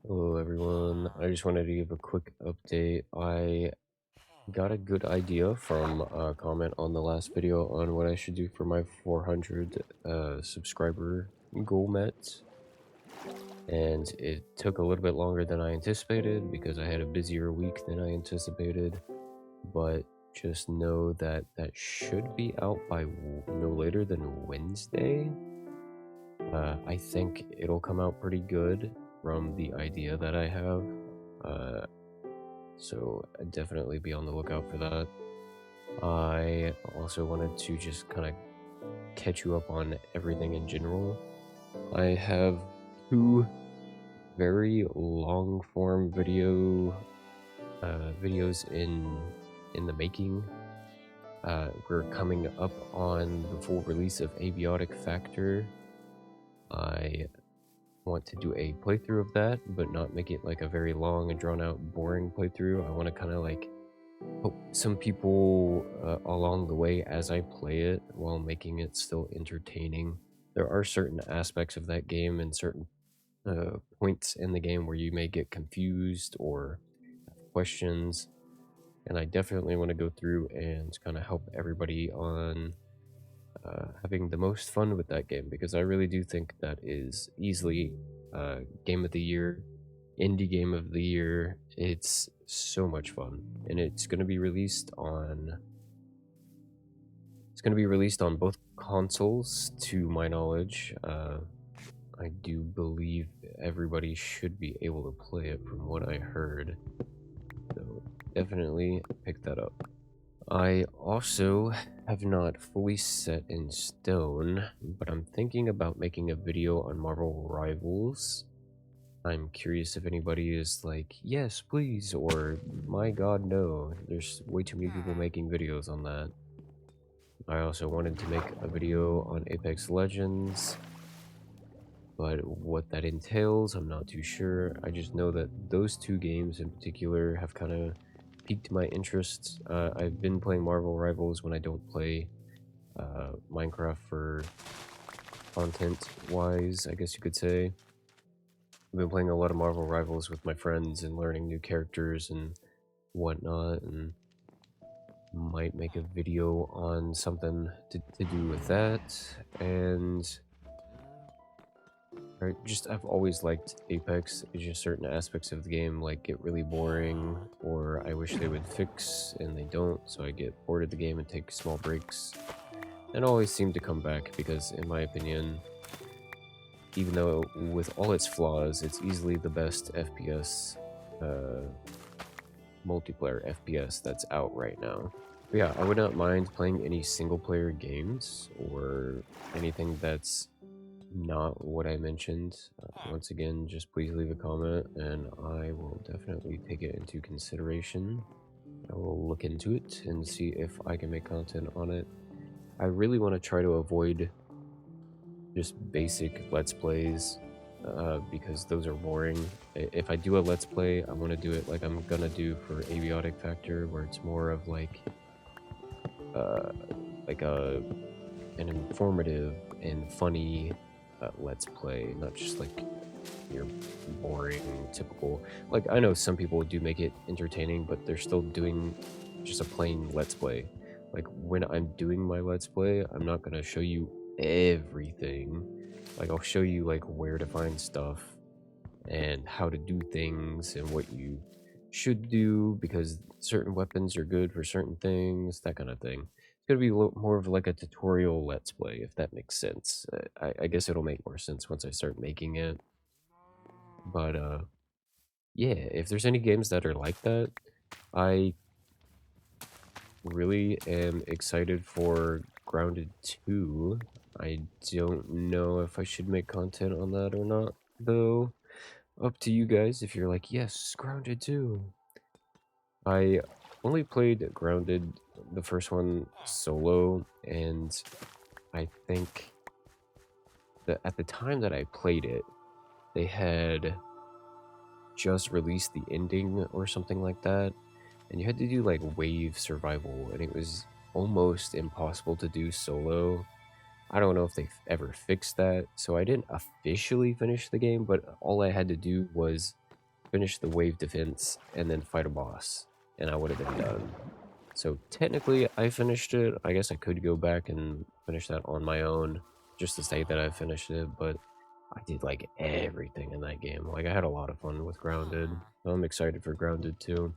Hello everyone, I just wanted to give a quick update. I got a good idea from a comment on the last video on what I should do for my 400 subscriber goal met. And it took a little bit longer than I anticipated because I had a busier week than I anticipated. But just know that that should be out by no later than Wednesday. I think it'll come out pretty good from the idea that I have. Uh, so I'd definitely be on the lookout for that. I also wanted to just kind of catch you up on everything in general. I have two very long form videos in the making. We're coming up on the full release of Abiotic Factor. I want to do a playthrough of that, but not make it like a very long and drawn out boring playthrough. I want to kind of like help some people along the way as I play it while making it still entertaining. There are certain aspects of that game and certain points in the game where you may get confused or have questions, and I definitely want to go through and kind of help everybody on having the most fun with that game, because I really do think that is easily game of the year, indie game of the year. It's so much fun, and it's going to be released on both consoles to my knowledge. I do believe everybody should be able to play it from what I heard, so definitely pick that up. I also have not fully set in stone, but I'm thinking about making a video on Marvel Rivals. I'm curious if anybody is like, yes, please, or my god, no. There's way too many people making videos on that. I also wanted to make a video on Apex Legends, but what that entails, I'm not too sure. I just know that those two games in particular have kind of piqued my interest. I've been playing Marvel Rivals when I don't play Minecraft for content-wise, I guess you could say. I've been playing a lot of Marvel Rivals with my friends and learning new characters and whatnot, and might make a video on something to do with that. And I've always liked Apex. It's just certain aspects of the game like get really boring, or I wish they would fix and they don't, so I get bored of the game and take small breaks, and always seem to come back because, in my opinion, even though with all its flaws, it's easily the best FPS, multiplayer FPS that's out right now. But yeah, I would not mind playing any single-player games or anything that's not what I mentioned. Once again, just please leave a comment and I will definitely take it into consideration. I will look into it and see if I can make content on it. I really want to try to avoid just basic Let's Plays, because those are boring. If I do a Let's Play, I want to do it like I'm gonna do for Abiotic Factor, where it's more of like an informative and funny Let's Play, not just like your boring typical. Like, I know some people do make it entertaining, but they're still doing just a plain Let's Play. Like, when I'm doing my Let's Play, I'm not gonna show you everything. Like, I'll show you like where to find stuff and how to do things and what you should do, because certain weapons are good for certain things, that kind of thing. It's gonna be a little more of like a tutorial Let's Play, if that makes sense. I guess it'll make more sense once I start making it. But yeah, if there's any games that are like that, I really am excited for Grounded 2. I don't know if I should make content on that or not, though. Up to you guys if you're like, yes, Grounded 2. I only played Grounded, the first one, solo, and I think that at the time that I played it, they had just released the ending or something like that, and you had to do like wave survival, and it was almost impossible to do solo. I don't know if they've ever fixed that, so I didn't officially finish the game, but all I had to do was finish the wave defense and then fight a boss, and I would have been done. So technically, I finished it. I guess I could go back and finish that on my own, just to say that I finished it, but I did like everything in that game. Like I had a lot of fun with Grounded. So I'm excited for Grounded too.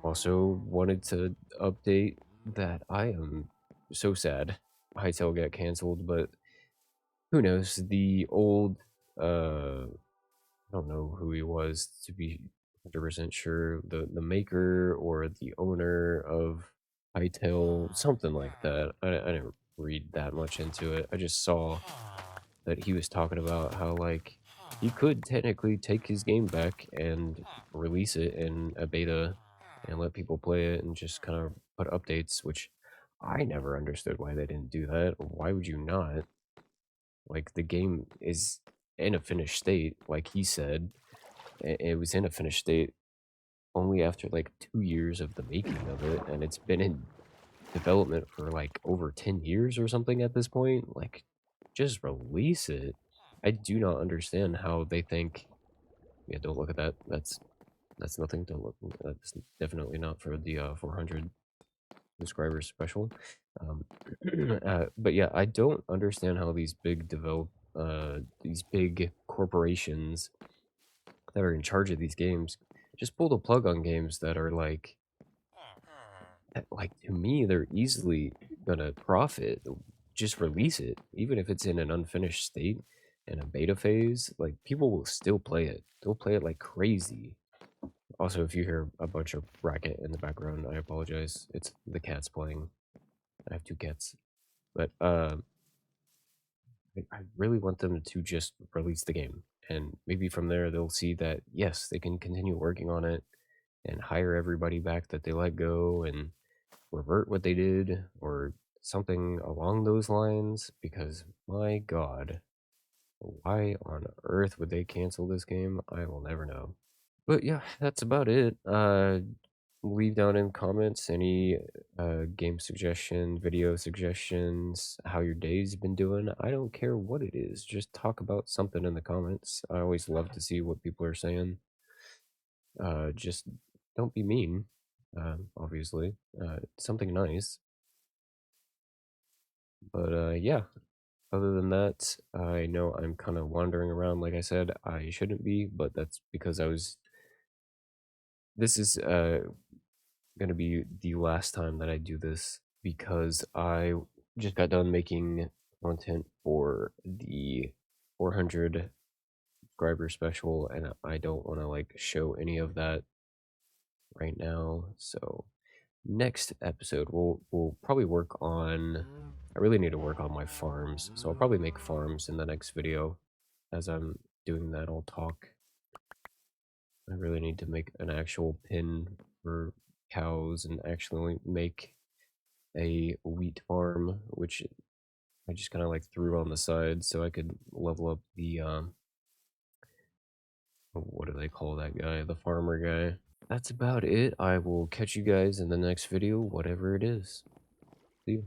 Also wanted to update that I am so sad Hytale got canceled, but who knows? The old I don't know who he was to be 100% sure. The maker or the owner of Hytale, something like that. I didn't read that much into it. I just saw that he was talking about how like he could technically take his game back and release it in a beta and let people play it and just kind of put updates, which I never understood why they didn't do that. Why would you not? Like the game is in a finished state, like he said. It was in a finished state only after like 2 years of the making of it, and it's been in development for like over 10 years or something at this point. Like, just release it. I do not understand how they think. Yeah, don't look at that. That's nothing. Don't look. That's definitely not for the 400 subscribers special. Um, but yeah, I don't understand how these big corporations that are in charge of these games just pull the plug on games that are like to me they're easily gonna profit. Just release it, even if it's in an unfinished state in a beta phase. Like people will still play it. They'll play it like crazy. Also, if you hear a bunch of racket in the background, I apologize. It's the cats playing. I have two cats, but I really want them to just release the game, and maybe from there they'll see that yes, they can continue working on it and hire everybody back that they let go and revert what they did or something along those lines. Because my god, why on earth would they cancel this game? I will never know. But yeah, that's about it. Leave down in comments any game suggestion, video suggestions, how your day's been doing. I don't care what it is, just talk about something in the comments. I always love to see what people are saying. Just don't be mean, obviously. Something nice. But yeah, other than that, I know I'm kind of wandering around. Like I said, I shouldn't be, but that's because I was. This is gonna be the last time that I do this because I just got done making content for the 400 subscriber special, and I don't want to like show any of that right now. So next episode, we'll probably work on. I really need to work on my farms, so I'll probably make farms in the next video. As I'm doing that, I'll talk. I really need to make an actual pen for cows and actually make a wheat farm, which I just kind of like threw on the side so I could level up the what do they call that guy? The farmer guy. That's about it. I will catch you guys in the next video, whatever it is. See you.